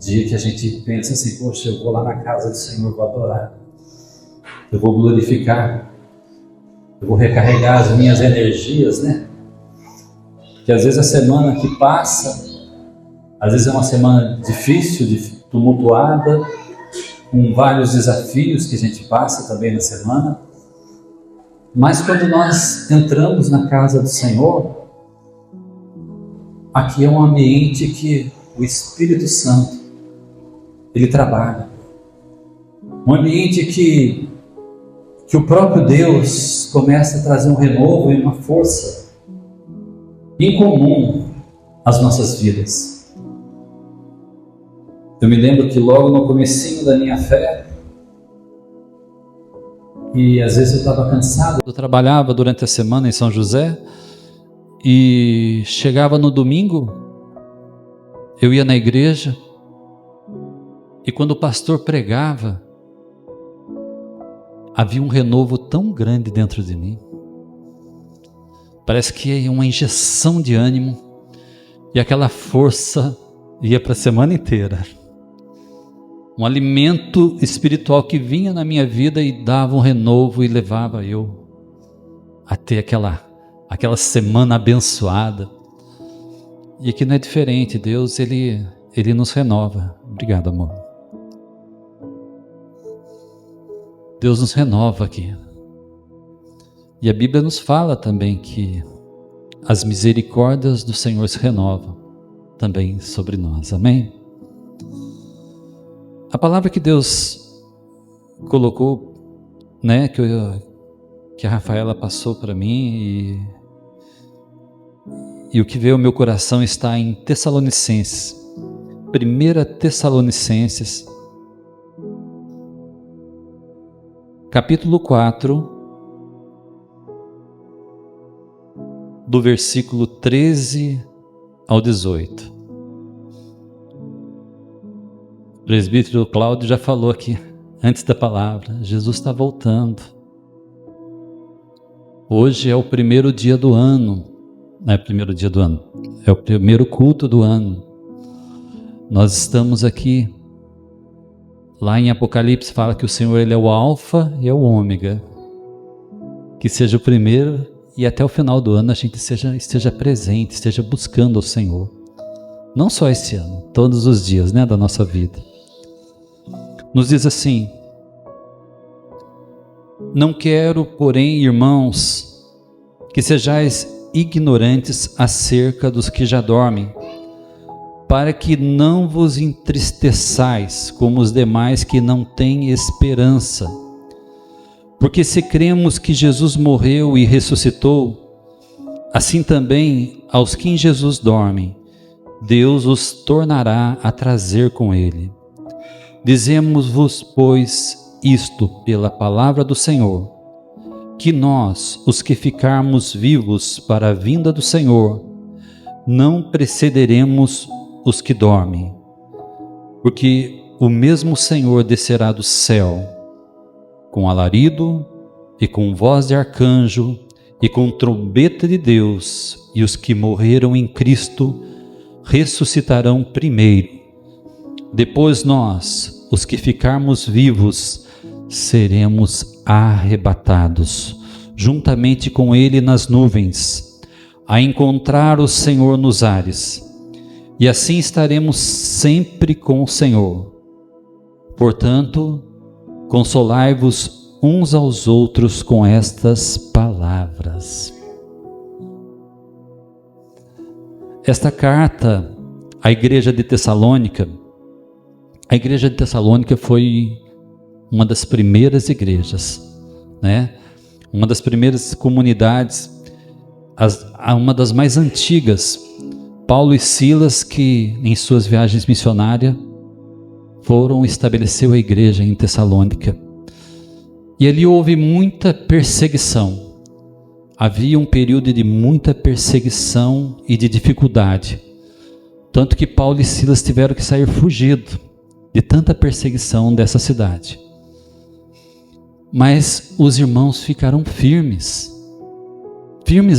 dia que a gente pensa assim, poxa, eu vou lá na casa do Senhor, vou adorar, eu vou glorificar, eu vou recarregar as minhas energias, né? Porque às vezes a semana que passa, às vezes é uma semana difícil, tumultuada, com vários desafios que a gente passa também na semana. Mas quando nós entramos na casa do Senhor, aqui é um ambiente que o Espírito Santo, ele trabalha. Um ambiente que o próprio Deus começa a trazer um renovo e uma força incomum às nossas vidas. Eu me lembro que logo no comecinho da minha fé, e às vezes eu estava cansado, eu trabalhava durante a semana em São José, e chegava no domingo, eu ia na igreja, e quando o pastor pregava, havia um renovo tão grande dentro de mim. Parece que é uma injeção de ânimo, e aquela força ia para a semana inteira. Um alimento espiritual que vinha na minha vida e dava um renovo e levava eu a ter aquela semana abençoada. E aqui não é diferente, Deus ele nos renova. Obrigado, amor. Deus nos renova aqui. E a Bíblia nos fala também que as misericórdias do Senhor se renovam também sobre nós, amém? A palavra que Deus colocou, né, que a Rafaela passou para mim, e o que veio ao meu coração está em Tessalonicenses, 1 Tessalonicenses, capítulo 4, do versículo 13 ao 18. O presbítero Cláudio já falou aqui, antes da palavra, Jesus está voltando. Hoje é o primeiro dia do ano, não é o primeiro dia do ano, é o primeiro culto do ano. Nós estamos aqui, lá em Apocalipse fala que o Senhor ele é o alfa e é o ômega. Que seja o primeiro e até o final do ano a gente esteja presente, esteja buscando o Senhor. Não só esse ano, todos os dias, né, da nossa vida. Nos diz assim: não quero, porém, irmãos, que sejais ignorantes acerca dos que já dormem, para que não vos entristeçais como os demais que não têm esperança. Porque se cremos que Jesus morreu e ressuscitou, assim também aos que em Jesus dormem, Deus os tornará a trazer com ele. Dizemos-vos, pois, isto pela palavra do Senhor, que nós, os que ficarmos vivos para a vinda do Senhor, não precederemos os que dormem, porque o mesmo Senhor descerá do céu, com alarido, e com voz de arcanjo, e com trombeta de Deus, e os que morreram em Cristo ressuscitarão primeiro. Depois nós, os que ficarmos vivos, seremos arrebatados, juntamente com Ele nas nuvens, a encontrar o Senhor nos ares, e assim estaremos sempre com o Senhor. Portanto, consolai-vos uns aos outros com estas palavras. Esta carta à igreja de Tessalônica, a igreja de Tessalônica foi uma das primeiras igrejas, né? Uma das primeiras comunidades, uma das mais antigas. Paulo e Silas, que em suas viagens missionárias foram estabelecer a igreja em Tessalônica. E ali houve muita perseguição. Havia um período de muita perseguição e de dificuldade. Tanto que Paulo e Silas tiveram que sair fugido de tanta perseguição dessa cidade. Mas os irmãos ficaram firmes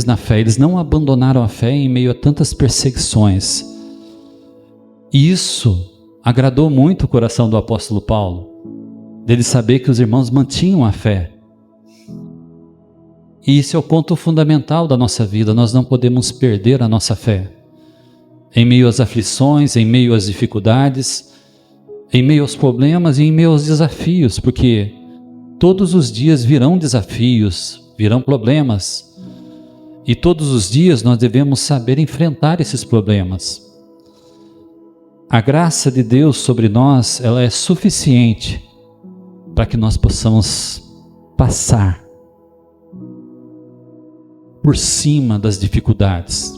na fé. Eles não abandonaram a fé em meio a tantas perseguições. E isso agradou muito o coração do apóstolo Paulo, dele saber que os irmãos mantinham a fé. E esse é o ponto fundamental da nossa vida, nós não podemos perder a nossa fé. Em meio às aflições, em meio às dificuldades, em meio aos problemas e em meio aos desafios, porque todos os dias virão desafios, virão problemas, e todos os dias nós devemos saber enfrentar esses problemas. A graça de Deus sobre nós, ela é suficiente para que nós possamos passar por cima das dificuldades.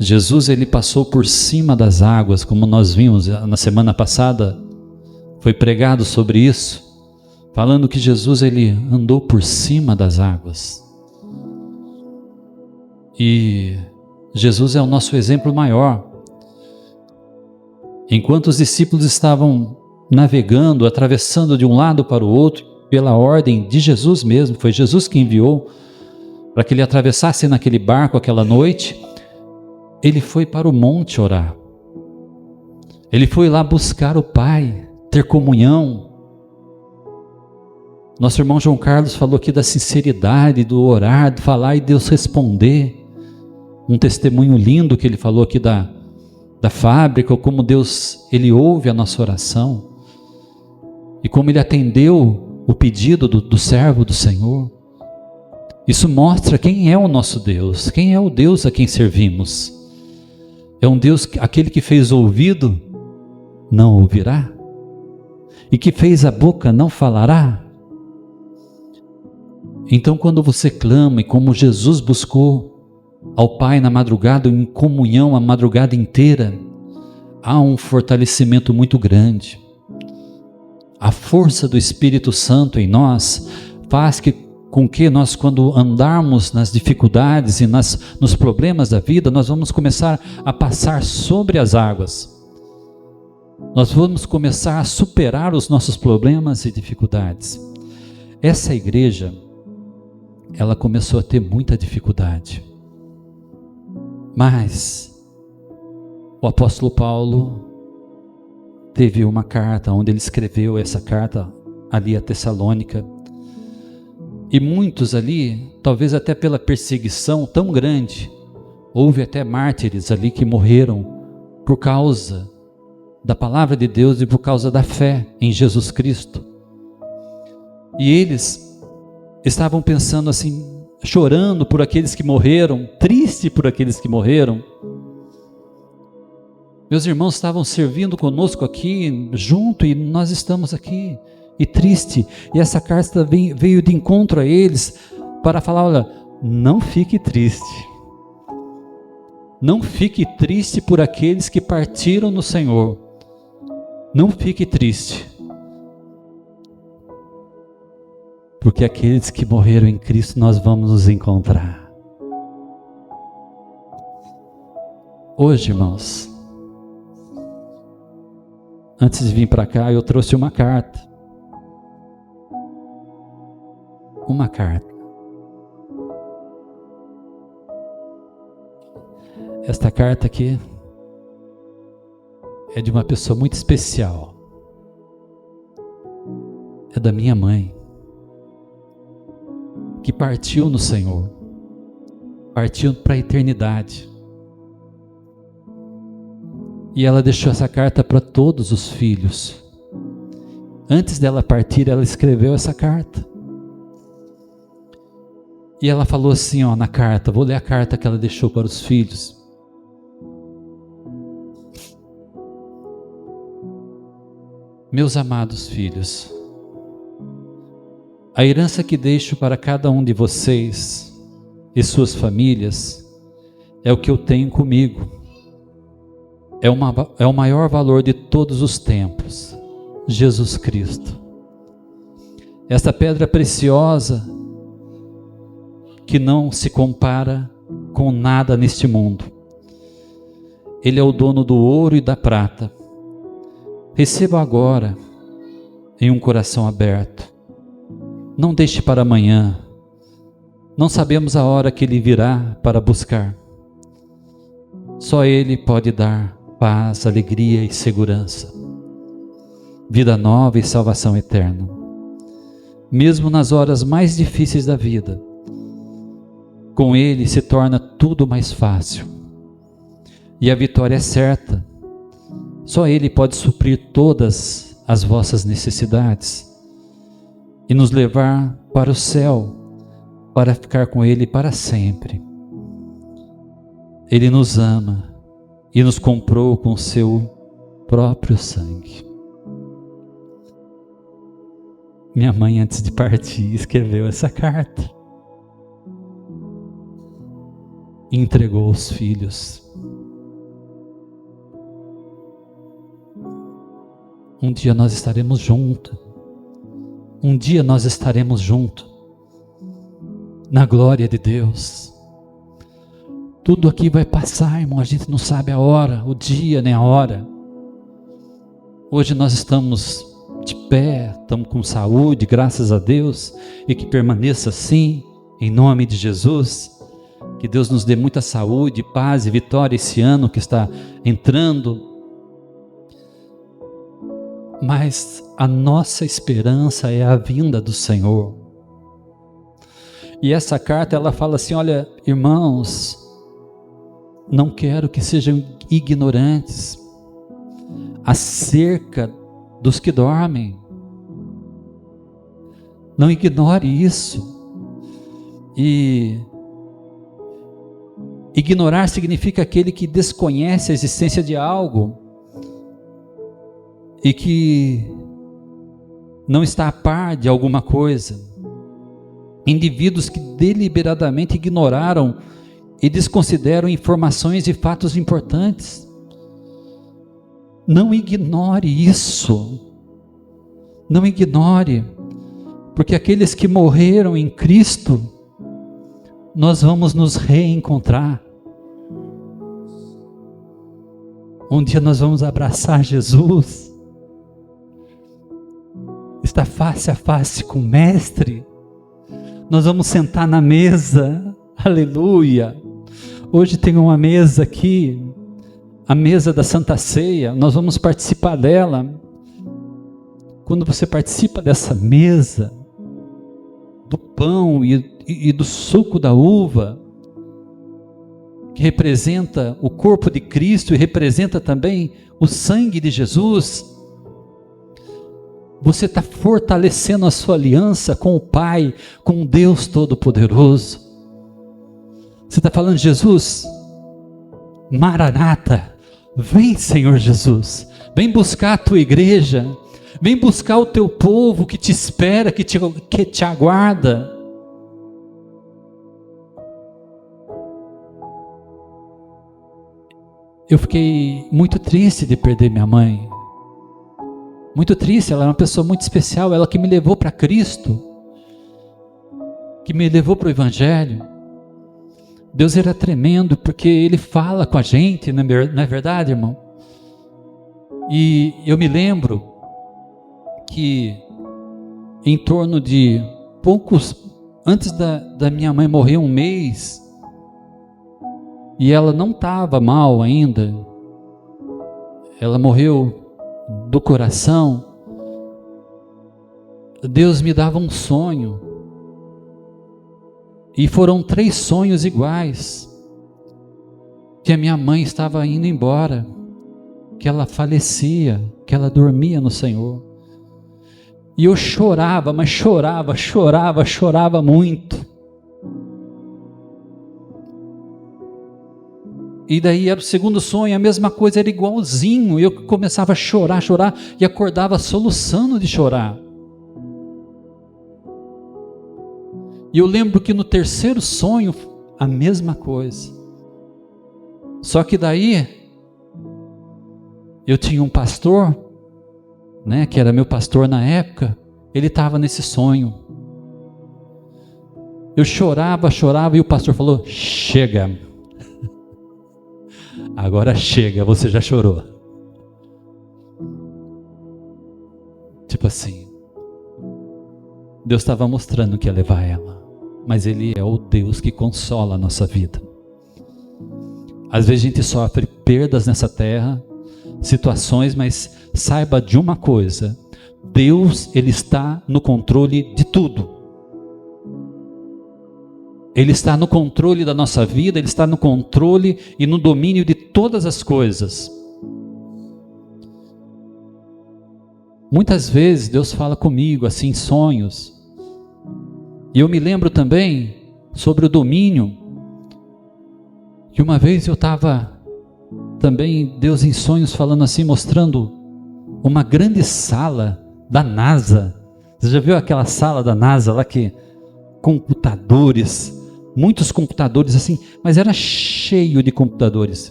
Jesus, ele passou por cima das águas, como nós vimos na semana passada, foi pregado sobre isso, falando que Jesus, ele andou por cima das águas. E Jesus é o nosso exemplo maior. Enquanto os discípulos estavam navegando, atravessando de um lado para o outro, pela ordem de Jesus mesmo, foi Jesus que enviou para que ele atravessasse naquele barco aquela noite, ele foi para o monte orar. Ele foi lá buscar o Pai, ter comunhão. Nosso irmão João Carlos falou aqui da sinceridade, do orar, de falar e Deus responder. Um testemunho lindo que ele falou aqui da fábrica, como Deus, ele ouve a nossa oração. E como ele atendeu o pedido do servo do Senhor. Isso mostra quem é o nosso Deus, quem é o Deus a quem servimos. É um Deus, aquele que fez o ouvido, não ouvirá, e que fez a boca, não falará. Então quando você clama, e como Jesus buscou ao Pai na madrugada, em comunhão a madrugada inteira, há um fortalecimento muito grande. A força do Espírito Santo em nós faz com que nós, quando andarmos nas dificuldades e nos problemas da vida, nós vamos começar a passar sobre as águas. Nós vamos começar a superar os nossos problemas e dificuldades. Essa igreja, ela começou a ter muita dificuldade. Mas o apóstolo Paulo teve uma carta onde ele escreveu essa carta ali a Tessalônica. E muitos ali, talvez até pela perseguição tão grande, houve até mártires ali que morreram por causa da palavra de Deus e por causa da fé em Jesus Cristo. E eles estavam pensando assim, chorando por aqueles que morreram, triste por aqueles que morreram. Meus irmãos estavam servindo conosco aqui, junto, e nós estamos aqui, e triste. E essa carta veio de encontro a eles, para falar, olha, não fique triste. Não fique triste por aqueles que partiram no Senhor. Não fique triste. Porque aqueles que morreram em Cristo, nós vamos nos encontrar. Hoje, irmãos, antes de vir para cá, eu trouxe uma carta. Uma carta. Esta carta aqui é de uma pessoa muito especial. É da minha mãe, que partiu no Senhor, partiu para a eternidade. E ela deixou essa carta para todos os filhos. Antes dela partir, ela escreveu essa carta. E ela falou assim, ó, na carta, vou ler a carta que ela deixou para os filhos. Meus amados filhos, a herança que deixo para cada um de vocês e suas famílias é o que eu tenho comigo. É o maior valor de todos os tempos, Jesus Cristo. Esta pedra preciosa que não se compara com nada neste mundo. Ele é o dono do ouro e da prata. Receba agora em um coração aberto. Não deixe para amanhã. Não sabemos a hora que Ele virá para buscar. Só Ele pode dar paz, alegria e segurança, vida nova e salvação eterna. Mesmo nas horas mais difíceis da vida, com Ele se torna tudo mais fácil. E a vitória é certa. Só Ele pode suprir todas as vossas necessidades e nos levar para o céu, para ficar com Ele para sempre. Ele nos ama e nos comprou com o seu próprio sangue. Minha mãe, antes de partir, escreveu essa carta e entregou os filhos. Um dia nós estaremos juntos. Um dia nós estaremos juntos na glória de Deus. Tudo aqui vai passar, irmão. A gente não sabe a hora, o dia nem a hora. Hoje nós estamos de pé, estamos com saúde, graças a Deus, e que permaneça assim, em nome de Jesus. Que Deus nos dê muita saúde, paz e vitória esse ano que está entrando. Mas a nossa esperança é a vinda do Senhor. E essa carta ela fala assim: olha, irmãos, não quero que sejam ignorantes acerca dos que dormem. Não ignore isso. E ignorar significa aquele que desconhece a existência de algo e que não está a par de alguma coisa. Indivíduos que deliberadamente ignoraram e desconsideram informações e fatos importantes. Não ignore isso. Não ignore, porque aqueles que morreram em Cristo, nós vamos nos reencontrar. Um dia nós vamos abraçar Jesus, estar face a face com o Mestre. Nós vamos sentar na mesa, aleluia. Hoje tem uma mesa aqui, a mesa da Santa Ceia, nós vamos participar dela. Quando você participa dessa mesa, do pão e do suco da uva, que representa o corpo de Cristo e representa também o sangue de Jesus, você está fortalecendo a sua aliança com o Pai, com o Deus Todo-Poderoso. Você está falando: Jesus, Maranata, vem, Senhor Jesus, vem buscar a tua igreja, vem buscar o teu povo que te espera, que te aguarda. Eu fiquei muito triste de perder minha mãe. Muito triste, ela era uma pessoa muito especial, ela que me levou para Cristo, que me levou para o Evangelho. Deus era tremendo, porque Ele fala com a gente, não é verdade, irmão? E eu me lembro que em torno de antes da minha mãe morrer, um mês, e ela não estava mal ainda, ela morreu do coração. Deus me dava um sonho, e foram 3 sonhos iguais, que a minha mãe estava indo embora, que ela falecia, que ela dormia no Senhor. E eu chorava, mas chorava muito. E daí era o segundo sonho, a mesma coisa, era igualzinho. Eu começava a chorar, e acordava soluçando de chorar. E eu lembro que no terceiro sonho, a mesma coisa. Só que daí, eu tinha um pastor, né, que era meu pastor na época, ele estava nesse sonho. Eu chorava, e o pastor falou: chega. Agora chega, você já chorou. Tipo assim, Deus estava mostrando que ia levar ela, mas Ele é o Deus que consola a nossa vida. Às vezes a gente sofre perdas nessa terra, situações, mas saiba de uma coisa: Deus, Ele está no controle de tudo. Ele está no controle da nossa vida, Ele está no controle e no domínio de todas as coisas. Muitas vezes Deus fala comigo assim em sonhos. E eu me lembro também sobre o domínio. Que uma vez eu estava também, Deus em sonhos falando assim, mostrando uma grande sala da NASA. Você já viu aquela sala da NASA lá que computadores, muitos computadores assim, mas era cheio de computadores.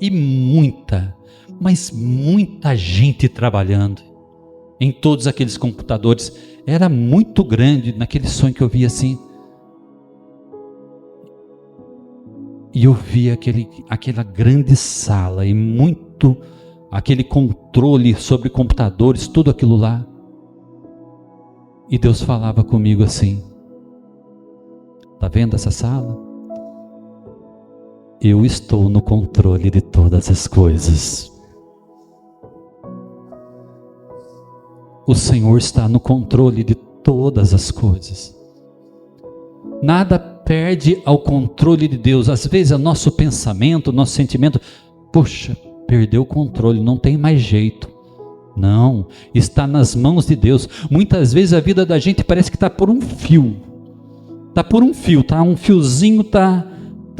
E mas muita gente trabalhando em todos aqueles computadores. Era muito grande naquele sonho que eu vi assim. E eu vi aquela grande sala e muito aquele controle sobre computadores, tudo aquilo lá. E Deus falava comigo assim: está vendo essa sala? Eu estou no controle de todas as coisas. O Senhor está no controle de todas as coisas. Nada perde ao controle de Deus. Às vezes é nosso pensamento, nosso sentimento, poxa, perdeu o controle, não tem mais jeito. Não, está nas mãos de Deus. Muitas vezes a vida da gente parece que está por um fio. Está por um fio, tá? Um fiozinho está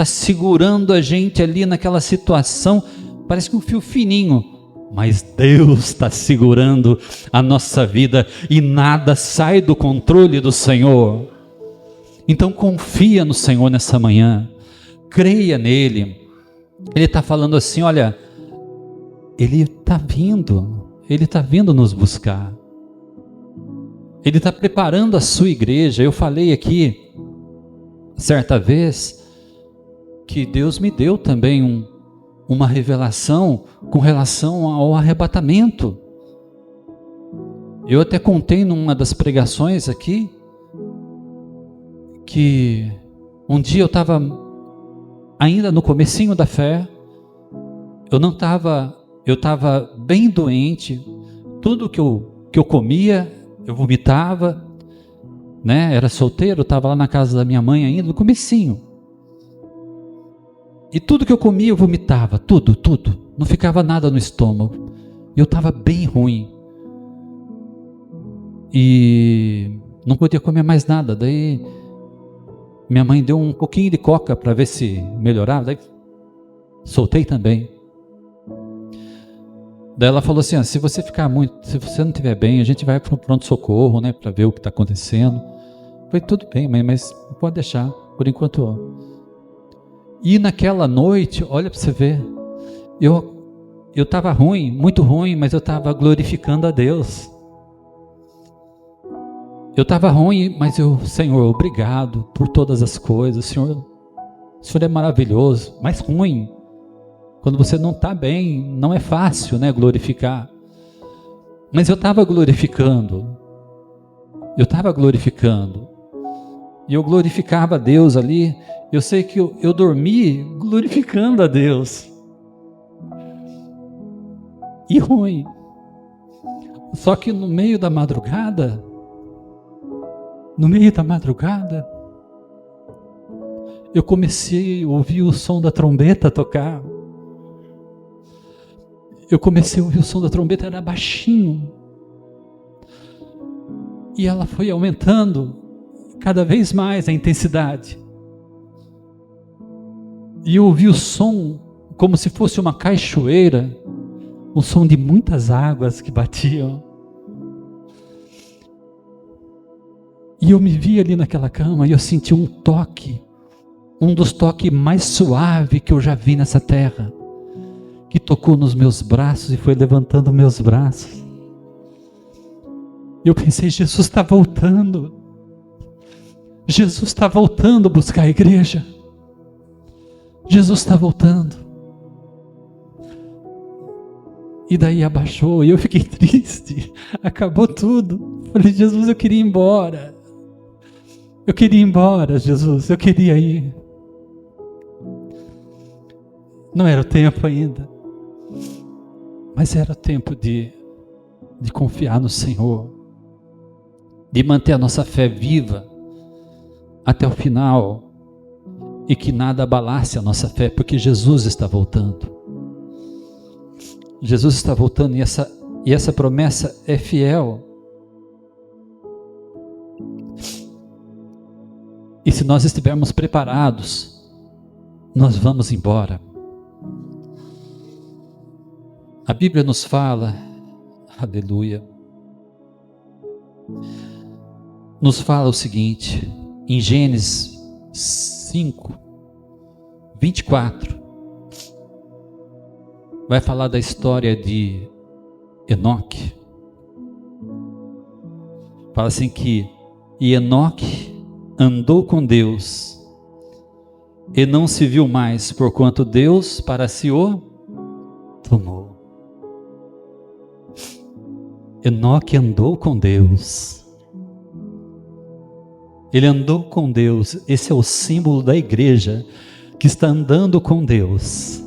segurando a gente ali naquela situação. Parece que um fio fininho. Mas Deus está segurando a nossa vida e nada sai do controle do Senhor. Então confia no Senhor nessa manhã, creia nele. Ele está falando assim, olha, Ele está vindo nos buscar. Ele está preparando a sua igreja. Eu falei aqui, certa vez, que Deus me deu também uma revelação com relação ao arrebatamento. Eu até contei numa das pregações aqui, que um dia eu estava ainda no comecinho da fé, eu estava bem doente, tudo que eu comia, eu vomitava, né? Era solteiro, estava lá na casa da minha mãe ainda, no comecinho. E tudo que eu comia eu vomitava, tudo, não ficava nada no estômago. Eu estava bem ruim. E não podia comer mais nada, daí minha mãe deu um pouquinho de coca para ver se melhorava, daí soltei também. Daí ela falou assim, se você não estiver bem, a gente vai para o pronto-socorro, né, para ver o que está acontecendo. Eu falei, tudo bem, mãe, mas pode deixar, por enquanto. E naquela noite, olha para você ver, eu estava ruim, muito ruim, mas eu estava glorificando a Deus. Eu estava ruim, mas Senhor, obrigado por todas as coisas. O Senhor é maravilhoso, mas ruim. Quando você não está bem, não é fácil, né, glorificar. Mas eu estava glorificando. E eu glorificava a Deus ali. Eu sei que eu dormi glorificando a Deus. E ruim. Só que no meio da madrugada, eu comecei a ouvir o som da trombeta tocar. Era baixinho. E ela foi aumentando cada vez mais a intensidade. E eu ouvi o som como se fosse uma cachoeira, o som de muitas águas que batiam. E eu me vi ali naquela cama e eu senti um toque, um dos toques mais suaves que eu já vi nessa terra, que tocou nos meus braços e foi levantando meus braços. E eu pensei, Jesus está voltando. Jesus está voltando a buscar a igreja. Jesus está voltando. E daí abaixou e eu fiquei triste. Acabou tudo. Falei, Jesus, eu queria ir embora. Jesus, eu queria ir. Não era o tempo ainda. Mas era tempo de confiar no Senhor, de manter a nossa fé viva até o final, e que nada abalasse a nossa fé, porque Jesus está voltando. Jesus está voltando, e essa promessa é fiel. E se nós estivermos preparados, nós vamos embora. A Bíblia nos fala, aleluia, nos fala o seguinte, em Gênesis 5, 24, vai falar da história de Enoque. Fala assim que Enoque andou com Deus e não se viu mais, porquanto Deus para si o tomou. Enoque andou com Deus. Ele andou com Deus. Esse é o símbolo da igreja que está andando com Deus,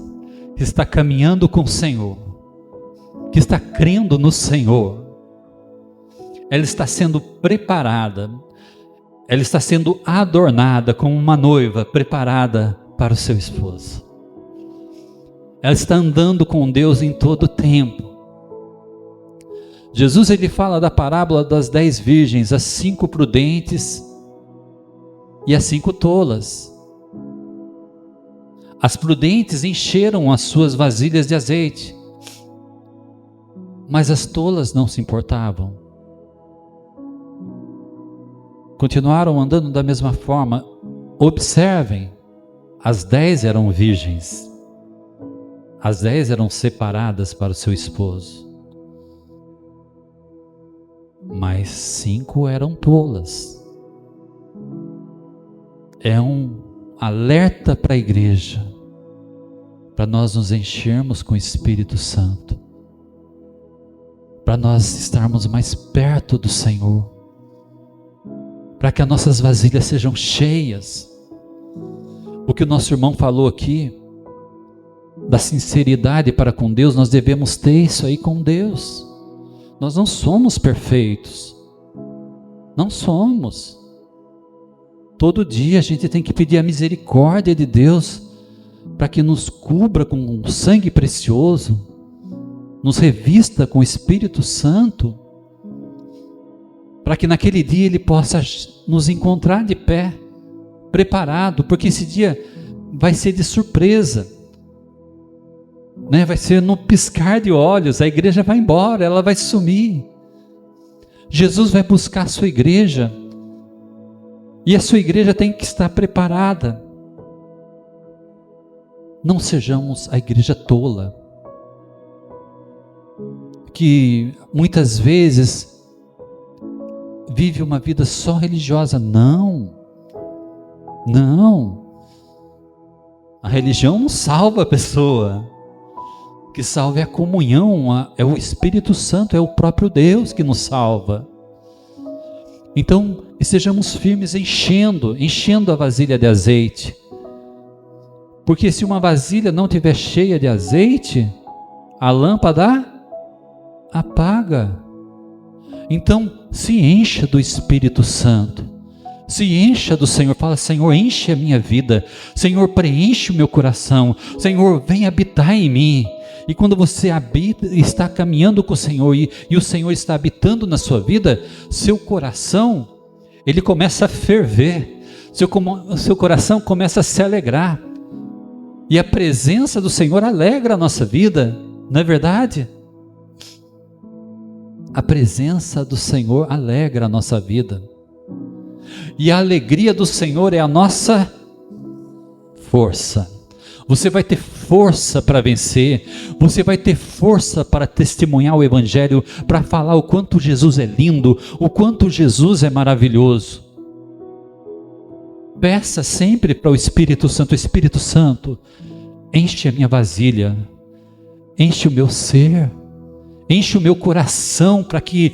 que está caminhando com o Senhor, que está crendo no Senhor. Ela está sendo preparada, ela está sendo adornada como uma noiva preparada para o seu esposo. Ela está andando com Deus em todo o tempo. Jesus, ele fala da parábola das 10 virgens, as 5 prudentes e as 5 tolas. As prudentes encheram as suas vasilhas de azeite, mas as tolas não se importavam. Continuaram andando da mesma forma. Observem, as 10 eram virgens, as 10 eram separadas para o seu esposo, mas 5 eram tolas. É um alerta para a igreja, para nós nos enchermos com o Espírito Santo, para nós estarmos mais perto do Senhor, para que as nossas vasilhas sejam cheias. O que o nosso irmão falou aqui, da sinceridade para com Deus, nós devemos ter isso aí com Deus. Nós não somos perfeitos, não somos. Todo dia a gente tem que pedir a misericórdia de Deus, para que nos cubra com um sangue precioso, nos revista com o Espírito Santo, para que naquele dia Ele possa nos encontrar de pé, preparado, porque esse dia vai ser de surpresa, né? Vai ser no piscar de olhos, a igreja vai embora, ela vai sumir. Jesus vai buscar a sua igreja, e a sua igreja tem que estar preparada. Não sejamos a igreja tola, que muitas vezes vive uma vida só religiosa. Não, a religião não salva a pessoa. O que salva é a comunhão, é o Espírito Santo, é o próprio Deus que nos salva. Então, estejamos firmes enchendo a vasilha de azeite, porque se uma vasilha não estiver cheia de azeite, a lâmpada apaga. Então, se encha do Espírito Santo, se encha do Senhor. Fala: Senhor, enche a minha vida, Senhor, preenche o meu coração, Senhor, vem habitar em mim. E quando você habita, está caminhando com o Senhor, e o Senhor está habitando na sua vida, seu coração, ele começa a ferver, seu coração começa a se alegrar, e a presença do Senhor alegra a nossa vida, não é verdade? A presença do Senhor alegra a nossa vida, e a alegria do Senhor é a nossa força. Você vai ter força para vencer, você vai ter força para testemunhar o Evangelho, para falar o quanto Jesus é lindo, o quanto Jesus é maravilhoso. Peça sempre para o Espírito Santo: Espírito Santo, enche a minha vasilha, enche o meu ser, enche o meu coração, para que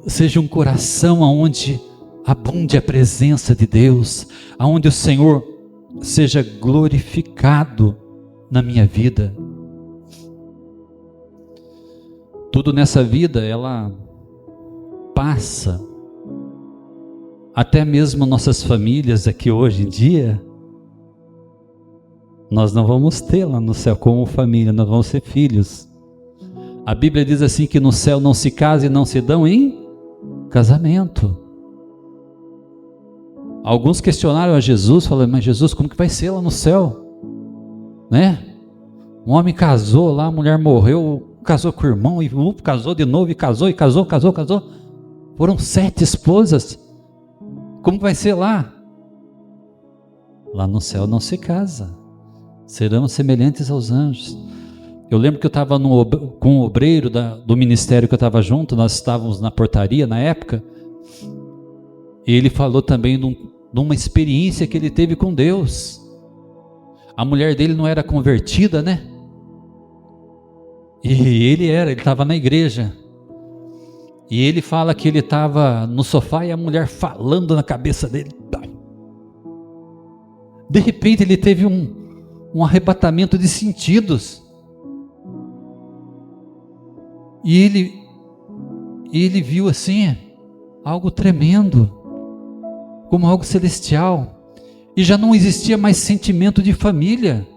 seja um coração onde abunde a presença de Deus, aonde o Senhor seja glorificado na minha vida. Tudo nessa vida, ela passa. Até mesmo nossas famílias aqui hoje em dia, nós não vamos ter lá no céu como família, nós vamos ser filhos. A Bíblia diz assim que no céu não se casa e não se dão em casamento. Alguns questionaram a Jesus, falando, mas Jesus, como que vai ser lá no céu? Né? Um homem casou lá, a mulher morreu, casou com o irmão, e casou de novo, e casou. Foram 7 esposas. Como vai ser lá? Lá no céu não se casa. Serão semelhantes aos anjos. Eu lembro que eu estava com o obreiro do ministério que eu estava junto, nós estávamos na portaria na época, e ele falou também de uma experiência que ele teve com Deus. A mulher dele não era convertida, né? E ele estava na igreja. E ele fala que ele estava no sofá e a mulher falando na cabeça dele. De repente ele teve um arrebatamento de sentidos. E ele viu assim, algo tremendo, como algo celestial. E já não existia mais sentimento de família.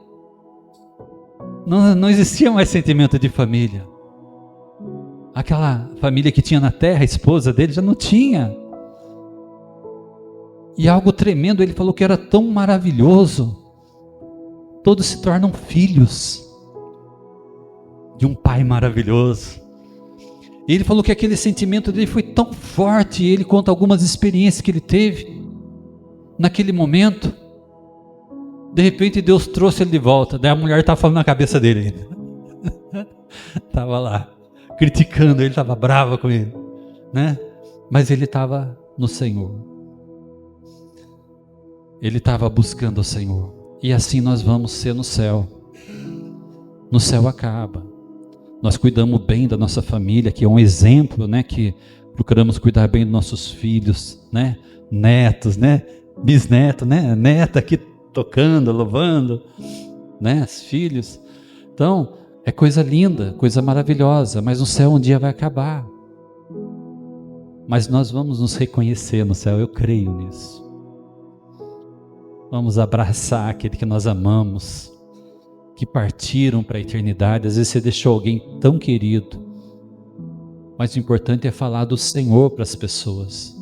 Não existia mais sentimento de família. Aquela família que tinha na terra, a esposa dele, já não tinha. E algo tremendo, ele falou que era tão maravilhoso. Todos se tornam filhos de um pai maravilhoso. E ele falou que aquele sentimento dele foi tão forte, e ele conta algumas experiências que ele teve naquele momento. De repente Deus trouxe ele de volta. Daí a mulher estava falando na cabeça dele. Estava lá, criticando, ele estava brava com ele, né? Mas ele estava no Senhor. Ele estava buscando o Senhor. E assim nós vamos ser no céu. No céu acaba. Nós cuidamos bem da nossa família, que é um exemplo, né? Que procuramos cuidar bem dos nossos filhos, né? Netos, né? Bisneto, né? Neta aqui tocando, louvando, né? Os filhos. Então, é coisa linda, coisa maravilhosa, mas no céu um dia vai acabar. Mas nós vamos nos reconhecer no céu, eu creio nisso. Vamos abraçar aquele que nós amamos, que partiram para a eternidade. Às vezes você deixou alguém tão querido, mas o importante é falar do Senhor para as pessoas.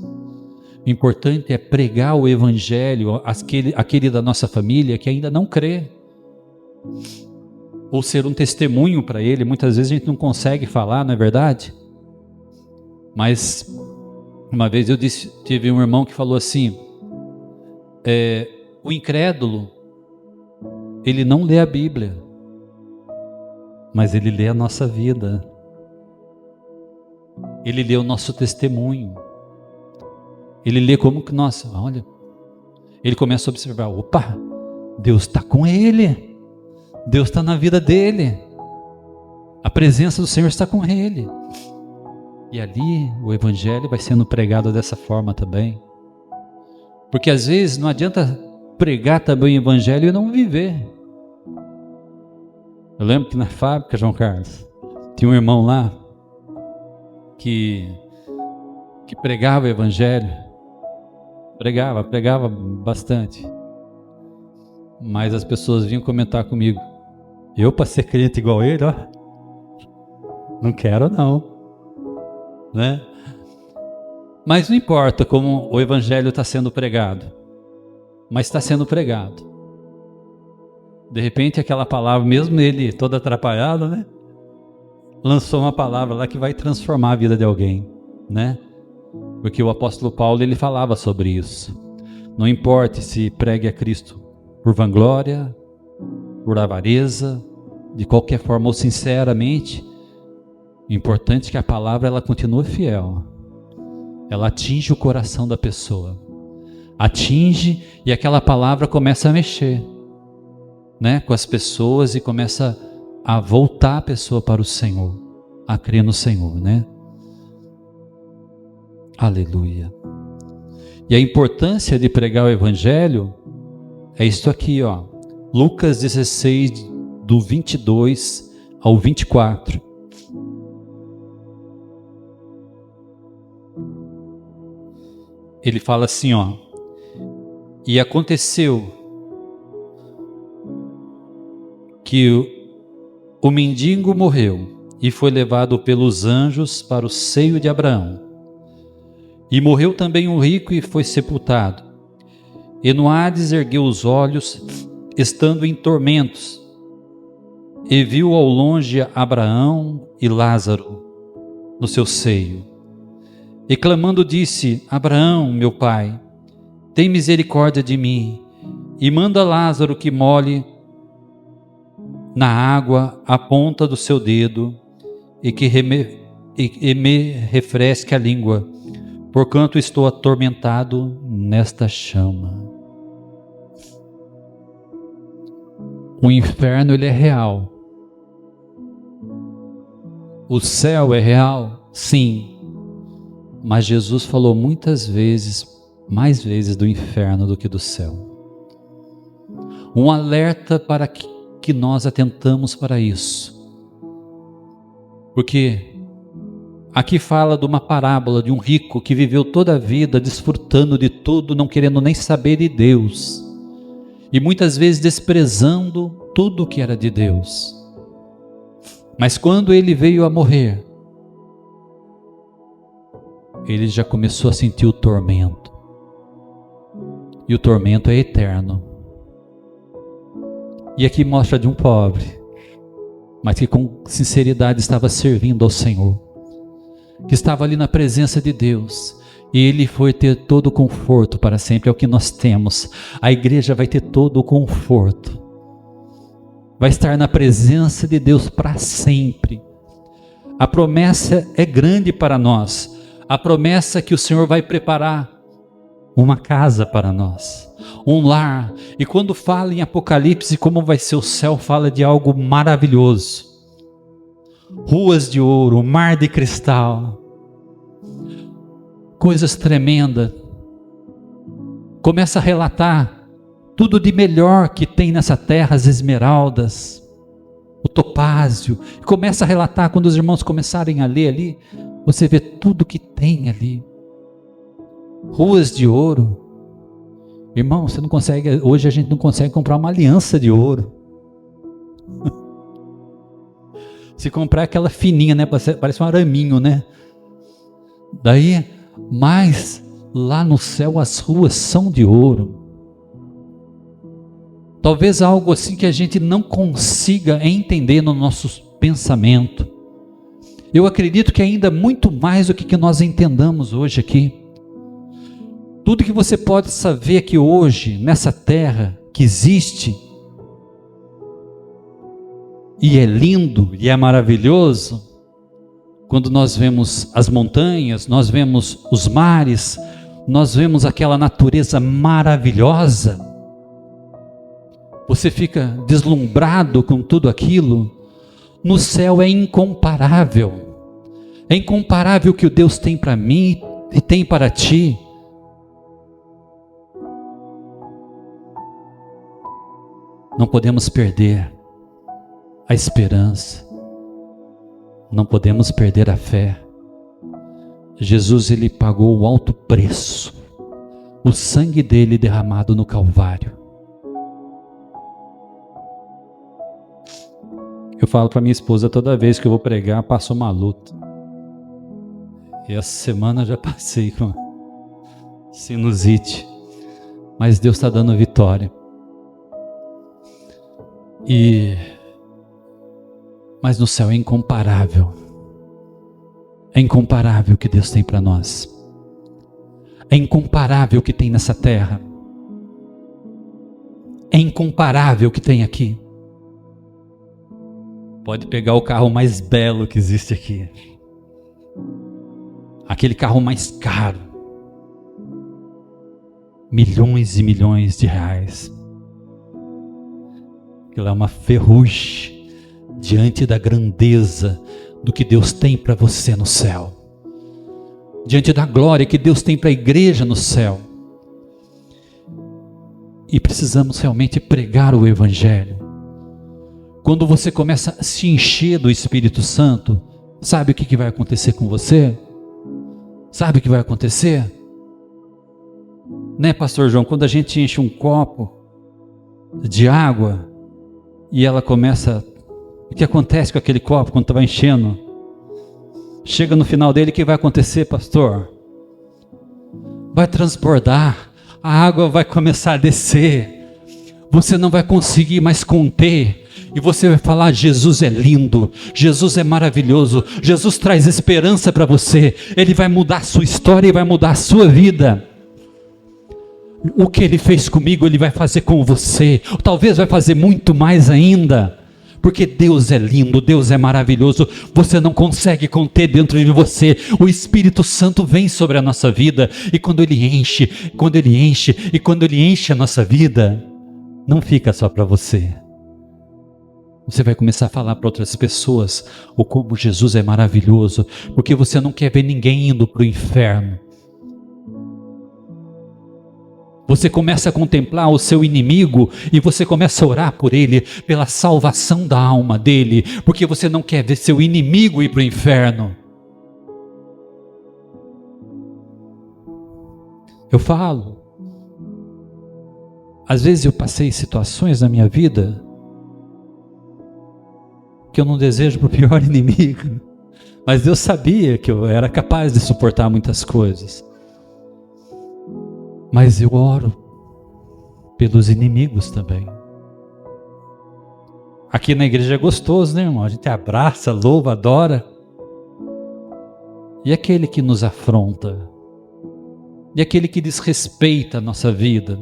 O importante é pregar o Evangelho àquele da nossa família que ainda não crê, ou ser um testemunho para ele. Muitas vezes a gente não consegue falar, não é verdade? Mas uma vez tive um irmão que falou assim, o incrédulo, ele não lê a Bíblia, mas ele lê a nossa vida, ele lê o nosso testemunho, ele lê como que, nossa, olha, ele começa a observar, opa, Deus está com ele, Deus está na vida dele, a presença do Senhor está com ele, e ali o Evangelho vai sendo pregado dessa forma também, porque às vezes não adianta pregar também o Evangelho e não viver. Eu lembro que na fábrica, João Carlos, tinha um irmão lá que pregava o Evangelho, pregava bastante, mas as pessoas vinham comentar comigo, eu para ser crente igual ele, ó, não quero não, né? Mas não importa como o Evangelho está sendo pregado, mas está sendo pregado. De repente aquela palavra, mesmo ele todo atrapalhado, né? Lançou uma palavra lá que vai transformar a vida de alguém, né? Porque o apóstolo Paulo, ele falava sobre isso. Não importa se pregue a Cristo por vanglória, por avareza, de qualquer forma ou sinceramente, o importante é que a palavra ela continue fiel. Ela atinge o coração da pessoa. Atinge e aquela palavra começa a mexer, né, com as pessoas e começa a voltar a pessoa para o Senhor, a crer no Senhor, né? Aleluia. E a importância de pregar o Evangelho é isso aqui, ó. Lucas 16, do 22 ao 24. ele fala assim, ó: e aconteceu que o mendigo morreu e foi levado pelos anjos para o seio de Abraão. E morreu também o rico e foi sepultado. E no Hades ergueu os olhos, estando em tormentos, e viu ao longe Abraão e Lázaro no seu seio. E clamando disse: Abraão, meu pai, tem misericórdia de mim, e manda Lázaro que molhe na água a ponta do seu dedo, e que me refresque a língua, porquanto estou atormentado nesta chama. O inferno, ele é real. O céu é real, sim. Mas Jesus falou muitas vezes, mais vezes do inferno do que do céu. Um alerta para que nós atentamos para isso. Porque aqui fala de uma parábola de um rico que viveu toda a vida desfrutando de tudo, não querendo nem saber de Deus. E muitas vezes desprezando tudo que era de Deus. Mas quando ele veio a morrer, ele já começou a sentir o tormento. E o tormento é eterno. E aqui mostra de um pobre, mas que com sinceridade estava servindo ao Senhor, que estava ali na presença de Deus. E ele foi ter todo o conforto para sempre. É o que nós temos. A igreja vai ter todo o conforto. Vai estar na presença de Deus para sempre. A promessa é grande para nós. A promessa é que o Senhor vai preparar uma casa para nós, um lar. E quando fala em Apocalipse como vai ser o céu, fala de algo maravilhoso. Ruas de ouro, mar de cristal, coisas tremendas. Começa a relatar tudo de melhor que tem nessa terra, as esmeraldas, o topázio. Começa a relatar, quando os irmãos começarem a ler ali, você vê tudo que tem ali. Ruas de ouro. Irmão, você não consegue, hoje a gente não consegue comprar uma aliança de ouro. Se comprar aquela fininha, né, parece um araminho, né? Daí, mas lá no céu as ruas são de ouro. Talvez algo assim que a gente não consiga entender no nosso pensamento. Eu acredito que ainda muito mais do que nós entendamos hoje aqui. Tudo que você pode saber aqui hoje, nessa terra que existe, e é lindo, e é maravilhoso, quando nós vemos as montanhas, nós vemos os mares, nós vemos aquela natureza maravilhosa, você fica deslumbrado com tudo aquilo. No céu é incomparável o que o Deus tem para mim e tem para ti. Não podemos perder a esperança, não podemos perder a fé. Jesus, ele pagou o alto preço, o sangue dele derramado no Calvário. Eu falo para minha esposa toda vez que eu vou pregar, passo uma luta. E essa semana eu já passei com sinusite, mas Deus está dando vitória. Mas no céu é incomparável. É incomparável o que Deus tem para nós. É incomparável o que tem nessa terra. É incomparável o que tem aqui. Pode pegar o carro mais belo que existe aqui. Aquele carro mais caro. Milhões e milhões de reais. Aquilo é uma ferrugem diante da grandeza do que Deus tem para você no céu, diante da glória que Deus tem para a igreja no céu. E precisamos realmente pregar o Evangelho. Quando você começa a se encher do Espírito Santo, sabe o que vai acontecer com você? Sabe o que vai acontecer? Né, pastor João, quando a gente enche um copo de água e ela começa, o que acontece com aquele copo quando está enchendo? Chega no final dele, o que vai acontecer, pastor? Vai transbordar, a água vai começar a descer, você não vai conseguir mais conter, e você vai falar: Jesus é lindo, Jesus é maravilhoso, Jesus traz esperança para você, Ele vai mudar a sua história e vai mudar a sua vida. O que Ele fez comigo, Ele vai fazer com você, talvez vai fazer muito mais ainda, porque Deus é lindo, Deus é maravilhoso, você não consegue conter dentro de você, o Espírito Santo vem sobre a nossa vida, e quando Ele enche a nossa vida, não fica só para você, você vai começar a falar para outras pessoas o como Jesus é maravilhoso, porque você não quer ver ninguém indo para o inferno. Você começa a contemplar o seu inimigo e você começa a orar por ele, pela salvação da alma dele, porque você não quer ver seu inimigo ir para o inferno. Eu falo, às vezes eu passei situações na minha vida que eu não desejo para o pior inimigo, mas Deus sabia que eu era capaz de suportar muitas coisas. Mas eu oro pelos inimigos também. Aqui na igreja é gostoso, né, irmão? A gente abraça, louva, adora. E aquele que nos afronta? E aquele que desrespeita a nossa vida?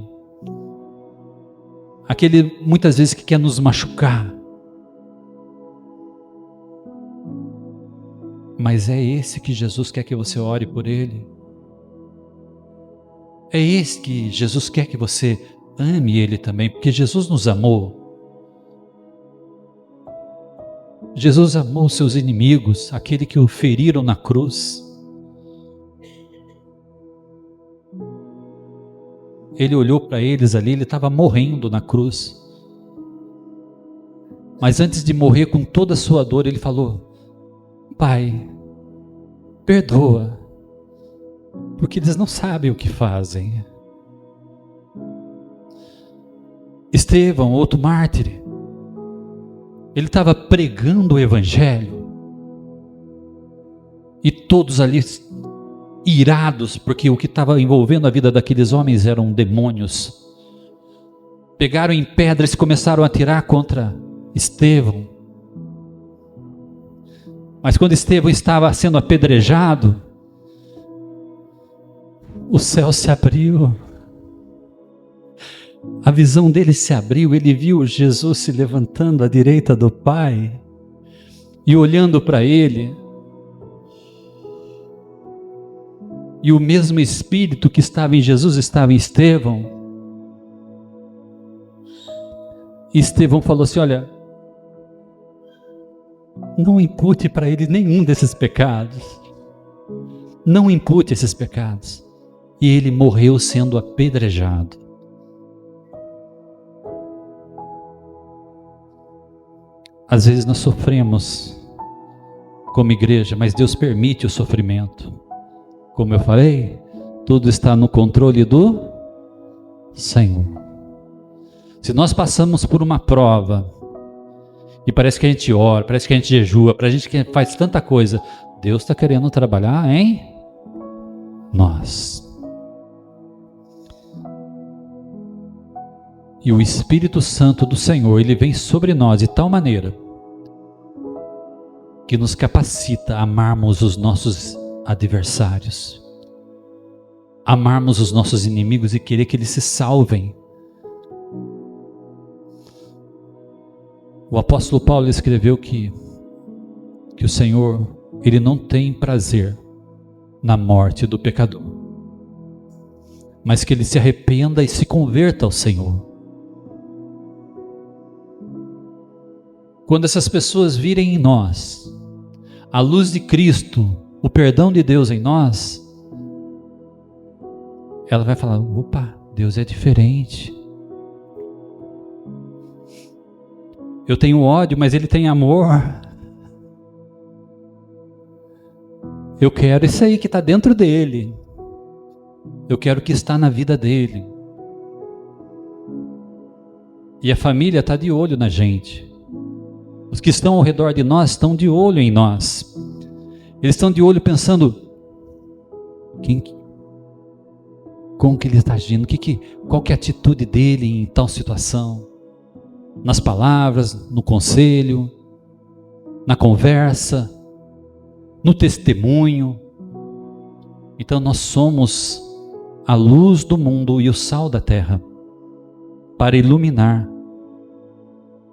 Aquele muitas vezes que quer nos machucar? Mas é esse que Jesus quer que você ore por ele? É esse que Jesus quer que você ame ele também, porque Jesus nos amou. Jesus amou seus inimigos, aquele que o feriram na cruz. Ele olhou para eles ali, ele estava morrendo na cruz. Mas antes de morrer com toda a sua dor, ele falou: Pai, perdoa, porque eles não sabem o que fazem. Estevão, outro mártir, ele estava pregando o evangelho, e todos ali irados, porque o que estava envolvendo a vida daqueles homens eram demônios, pegaram em pedras e começaram a atirar contra Estevão. Mas quando Estevão estava sendo apedrejado, o céu se abriu, a visão dele se abriu, ele viu Jesus se levantando à direita do Pai e olhando para ele, e o mesmo Espírito que estava em Jesus estava em Estevão. E Estevão falou assim: olha, não impute para ele nenhum desses pecados, não impute esses pecados. E ele morreu sendo apedrejado. Às vezes nós sofremos como igreja, mas Deus permite o sofrimento. Como eu falei, tudo está no controle do Senhor. Se nós passamos por uma prova, e parece que a gente ora, parece que a gente jejua, parece que a gente faz tanta coisa, Deus está querendo trabalhar em nós. E o Espírito Santo do Senhor, ele vem sobre nós de tal maneira que nos capacita a amarmos os nossos adversários, amarmos os nossos inimigos e querer que eles se salvem. O apóstolo Paulo escreveu que o Senhor, ele não tem prazer na morte do pecador, mas que ele se arrependa e se converta ao Senhor. Quando essas pessoas virem em nós a luz de Cristo, o perdão de Deus em nós, ela vai falar: opa, Deus é diferente. Eu tenho ódio, mas Ele tem amor. Eu quero isso aí que está dentro dele. eu quero o que está na vida dele. E a família está de olho na gente. Os que estão ao redor de nós estão de olho em nós. Eles estão de olho pensando, como que ele está agindo, qual que é a atitude dele em tal situação, nas palavras, no conselho, na conversa, no testemunho. Então nós somos a luz do mundo e o sal da terra, para iluminar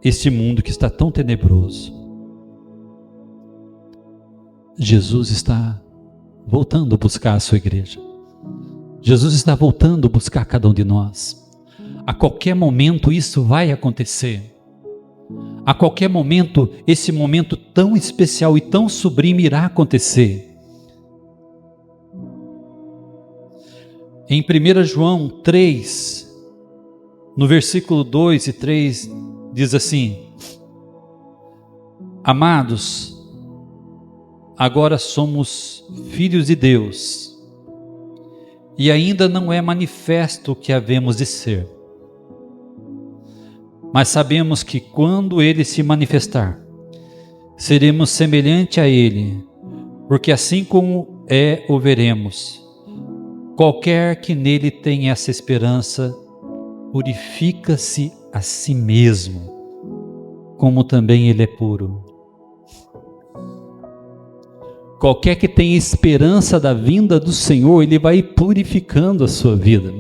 este mundo que está tão tenebroso. Jesus está voltando a buscar a sua igreja. Jesus está voltando a buscar cada um de nós. A qualquer momento isso vai acontecer. A qualquer momento, esse momento tão especial e tão sublime irá acontecer. Em 1 João 3, no versículo 2 e 3, diz assim: Amados, agora somos filhos de Deus, e ainda não é manifesto o que havemos de ser. Mas sabemos que quando Ele se manifestar, seremos semelhante a Ele, porque assim como é, o veremos. Qualquer que nele tem essa esperança, purifica-se a si mesmo, como também Ele é puro. Qualquer que tenha esperança da vinda do Senhor, Ele vai purificando a sua vida.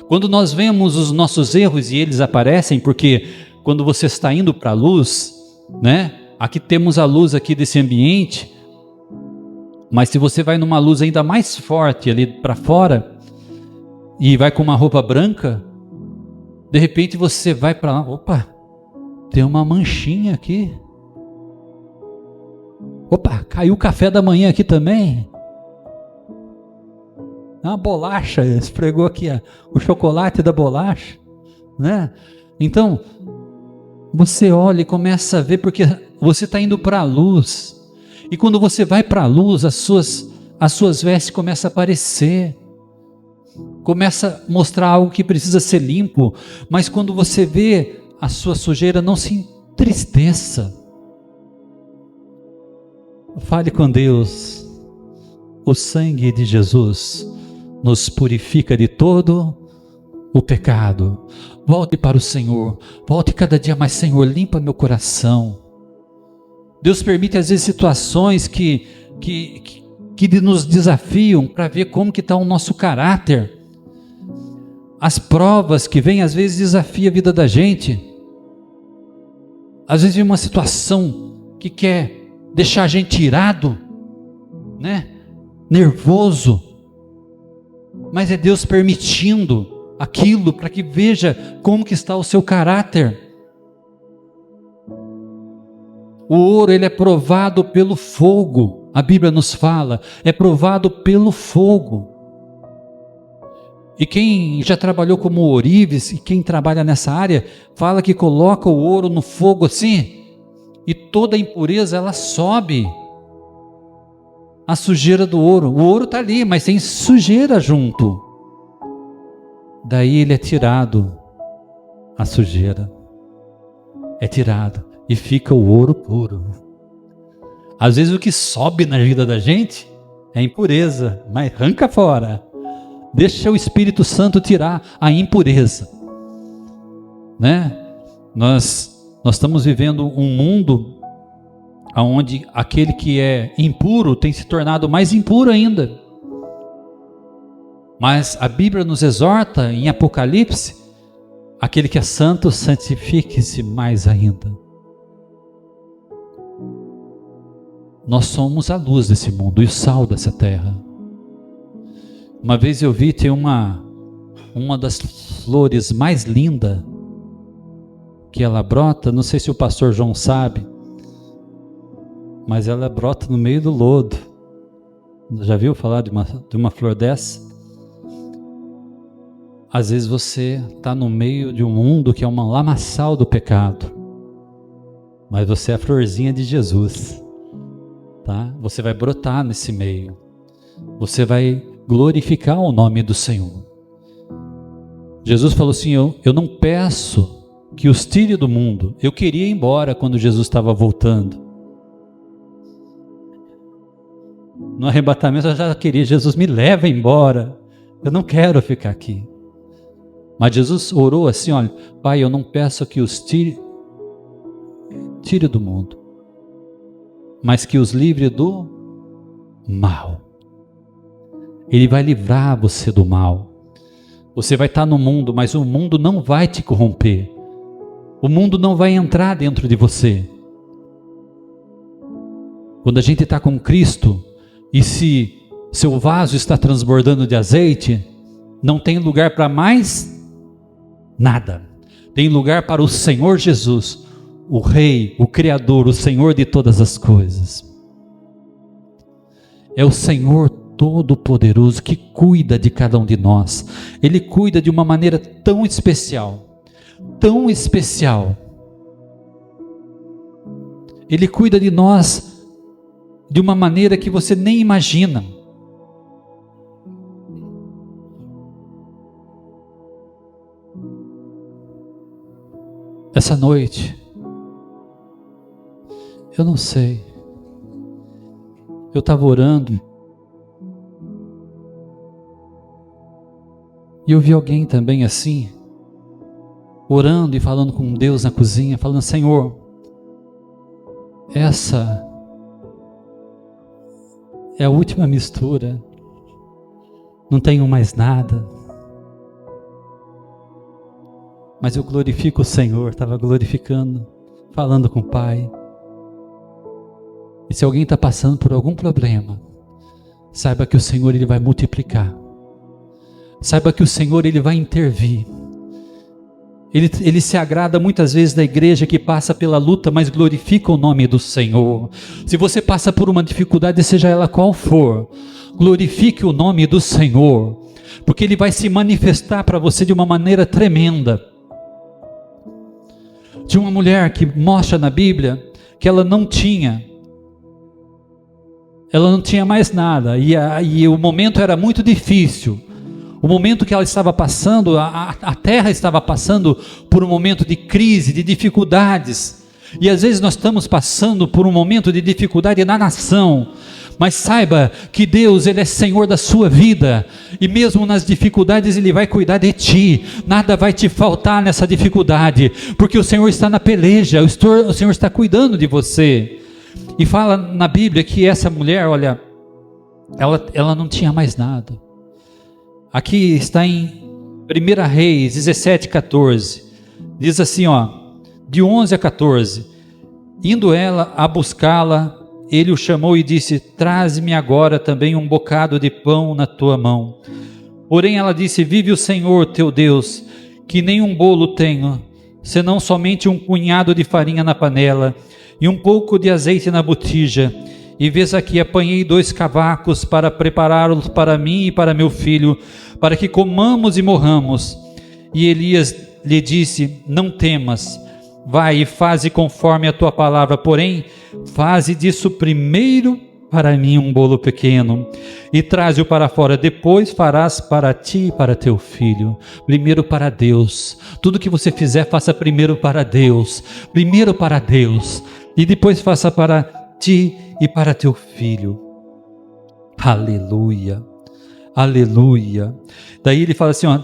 Quando nós vemos os nossos erros e eles aparecem, porque quando você está indo para a luz, né? Aqui temos a luz aqui desse ambiente, mas se você vai numa luz ainda mais forte ali para fora, e vai com uma roupa branca, de repente você vai para lá, opa, tem uma manchinha aqui. Opa, caiu o café da manhã aqui também. Uma bolacha, esfregou aqui o chocolate da bolacha, né? Então, você olha e começa a ver, porque você está indo para a luz, e quando você vai para a luz, as suas vestes começam a aparecer, começa a mostrar algo que precisa ser limpo, mas quando você vê a sua sujeira, não se entristeça. Fale com Deus. O sangue de Jesus nos purifica de todo o pecado. Volte para o Senhor, volte cada dia mais. Senhor, limpa meu coração. Deus permite às vezes situações que nos desafiam para ver como que está o nosso caráter. As provas que vêm às vezes desafiam a vida da gente. Às vezes vem uma situação que quer deixar a gente irado, né? Nervoso. Mas é Deus permitindo aquilo para que veja como que está o seu caráter. O ouro, ele é provado pelo fogo. A Bíblia nos fala, é provado pelo fogo. E quem já trabalhou como ourives, e quem trabalha nessa área, fala que coloca o ouro no fogo assim, e toda a impureza ela sobe. A sujeira do ouro. O ouro está ali, mas tem sujeira junto. Daí ele é tirado, a sujeira é tirado e fica o ouro puro. Às vezes o que sobe na vida da gente é impureza, mas arranca fora. Deixa o Espírito Santo tirar a impureza, né? Nós estamos vivendo um mundo onde aquele que é impuro tem se tornado mais impuro ainda. Mas a Bíblia nos exorta em Apocalipse, aquele que é santo, santifique-se mais ainda. Nós somos a luz desse mundo e o sal dessa terra. Uma vez eu vi, tem uma das flores mais lindas, que ela brota, não sei se o pastor João sabe, mas ela brota no meio do lodo. Já viu falar de uma flor dessa? Às vezes você está no meio de um mundo que é uma lamaçal do pecado, mas você é a florzinha de Jesus, tá? Você vai brotar nesse meio, você vai glorificar o nome do Senhor. Jesus falou assim, eu não peço que os tire do mundo. Eu queria ir embora quando Jesus estava voltando. No arrebatamento eu já queria, Jesus me leva embora. Eu não quero ficar aqui. Mas Jesus orou assim, olha, Pai, eu não peço que os tire do mundo, mas que os livre do mal. Ele vai livrar você do mal. Você vai estar no mundo, mas o mundo não vai te corromper. O mundo não vai entrar dentro de você. Quando a gente está com Cristo, e se seu vaso está transbordando de azeite, não tem lugar para mais nada. Tem lugar para o Senhor Jesus, o Rei, o Criador, o Senhor de todas as coisas. É o Senhor Todo-Poderoso que cuida de cada um de nós. Ele cuida de uma maneira tão especial, tão especial. Ele cuida de nós de uma maneira que você nem imagina. Essa noite, eu não sei, eu estava orando, e eu vi alguém também assim, orando e falando com Deus na cozinha, falando, Senhor, essa é a última mistura, não tenho mais nada. Mas eu glorifico o Senhor, estava glorificando, falando com o Pai. E se alguém está passando por algum problema, saiba que o Senhor Ele vai multiplicar. Saiba que o Senhor Ele vai intervir. Ele se agrada muitas vezes da igreja que passa pela luta, mas glorifica o nome do Senhor. Se você passa por uma dificuldade, seja ela qual for, glorifique o nome do Senhor, porque Ele vai se manifestar para você de uma maneira tremenda. Tinha uma mulher que mostra na Bíblia que ela não tinha mais nada, e o momento era muito difícil. O momento que ela estava passando, a terra estava passando por um momento de crise, de dificuldades. E às vezes nós estamos passando por um momento de dificuldade na nação. Mas saiba que Deus, Ele é Senhor da sua vida. E mesmo nas dificuldades Ele vai cuidar de ti. Nada vai te faltar nessa dificuldade. Porque o Senhor está na peleja, o Senhor está cuidando de você. E fala na Bíblia que essa mulher, olha, ela não tinha mais nada. Aqui está em 1 Reis 17, 14. Diz assim, ó, de 11 a 14. Indo ela a buscá-la, ele o chamou e disse, traze-me agora também um bocado de pão na tua mão. Porém ela disse, vive o Senhor teu Deus, que nem um bolo tenho, senão somente um punhado de farinha na panela, e um pouco de azeite na botija. E vês aqui, apanhei 2 cavacos para prepará-los para mim e para meu filho, para que comamos e morramos. E Elias lhe disse, não temas, vai e faze conforme a tua palavra, porém, faze disso primeiro para mim um bolo pequeno, e traze-o para fora, depois farás para ti e para teu filho. Primeiro para Deus, tudo que você fizer, faça primeiro para Deus, e depois faça para ti e para teu filho. Aleluia, aleluia. Daí ele fala assim, ó,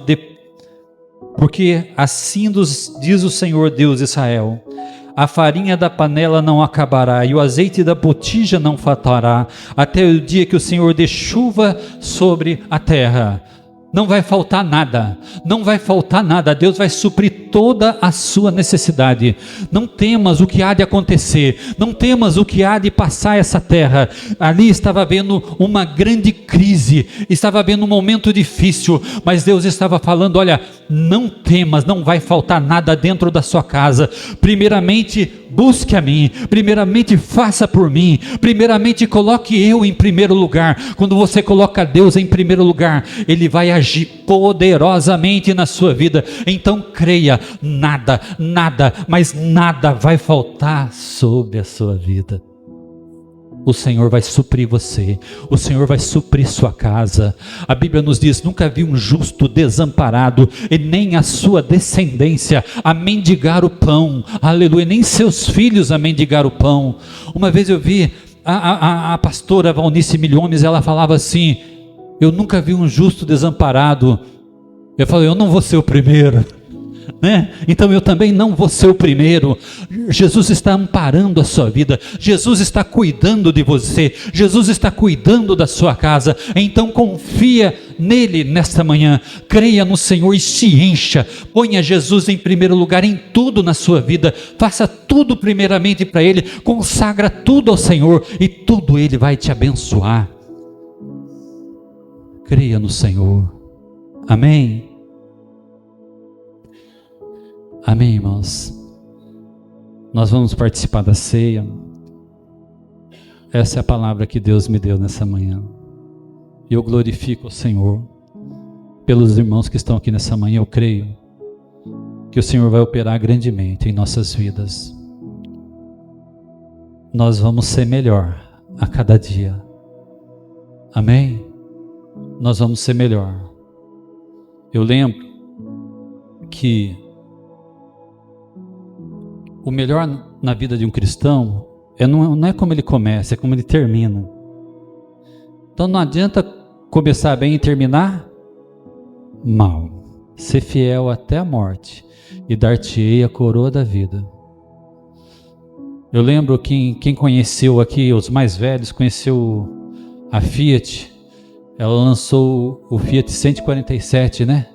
porque assim diz o Senhor Deus de Israel, a farinha da panela não acabará, e o azeite da botija não faltará, até o dia que o Senhor dê chuva sobre a terra. Não vai faltar nada, não vai faltar nada. Deus vai suprir toda a sua necessidade. Não temas o que há de acontecer, não temas o que há de passar essa terra. Ali estava havendo uma grande crise, estava havendo um momento difícil, mas Deus estava falando, olha, não temas, não vai faltar nada dentro da sua casa. Primeiramente busque a mim, primeiramente faça por mim, primeiramente coloque eu em primeiro lugar. Quando você coloca Deus em primeiro lugar, Ele vai agir poderosamente na sua vida. Então creia, nada, mas nada vai faltar sobre a sua vida. o Senhor vai suprir você, o Senhor vai suprir sua casa. A Bíblia nos diz: nunca vi um justo desamparado, e nem a sua descendência a mendigar o pão, aleluia, nem seus filhos a mendigar o pão. Uma vez eu vi a pastora Valnice Milhomes, ela falava assim: eu nunca vi um justo desamparado. Eu falei: eu não vou ser o primeiro, né? Então eu também não vou ser o primeiro. Jesus está amparando a sua vida, Jesus está cuidando de você, Jesus está cuidando da sua casa. Então confia nele nesta manhã, creia no Senhor e se encha, ponha Jesus em primeiro lugar em tudo na sua vida, faça tudo primeiramente para Ele, consagra tudo ao Senhor e tudo Ele vai te abençoar. Creia no Senhor, amém? Amém, irmãos? Nós vamos participar da ceia. Essa é a palavra que Deus me deu nessa manhã. Eu glorifico o Senhor pelos irmãos que estão aqui nessa manhã. Eu creio que o Senhor vai operar grandemente em nossas vidas. Nós vamos ser melhor a cada dia. Amém? Nós vamos ser melhor. Eu lembro que o melhor na vida de um cristão não é como ele começa, é como ele termina. Então não adianta começar bem e terminar mal. Ser fiel até a morte e dar-te-ei a coroa da vida. Eu lembro que quem conheceu aqui, os mais velhos, conheceu a Fiat. Ela lançou o Fiat 147, né?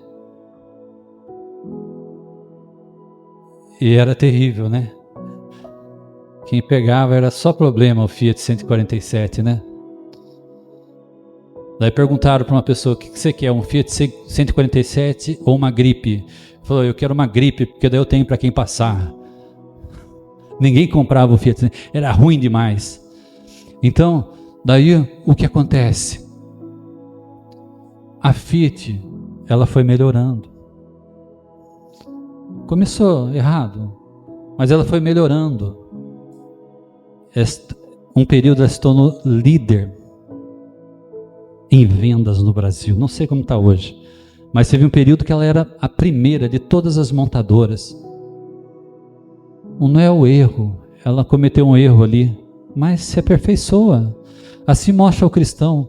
E era terrível, né? Quem pegava era só problema, o Fiat 147, né? Daí perguntaram para uma pessoa: o que você quer, um Fiat 147 ou uma gripe? Falou: eu quero uma gripe, porque daí eu tenho para quem passar. Ninguém comprava o Fiat, era ruim demais. Então, daí o que acontece? A Fiat, ela foi melhorando. Começou errado, mas ela foi melhorando. Um período ela se tornou líder em vendas no Brasil. Não sei como está hoje, mas teve um período que ela era a primeira de todas as montadoras. Não é o erro, ela cometeu um erro ali, mas se aperfeiçoa. Assim mostra o cristão.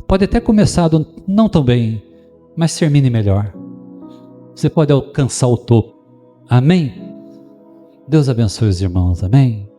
Pode até começar não tão bem, mas termine melhor. Você pode alcançar o topo. Amém? Deus abençoe os irmãos, amém?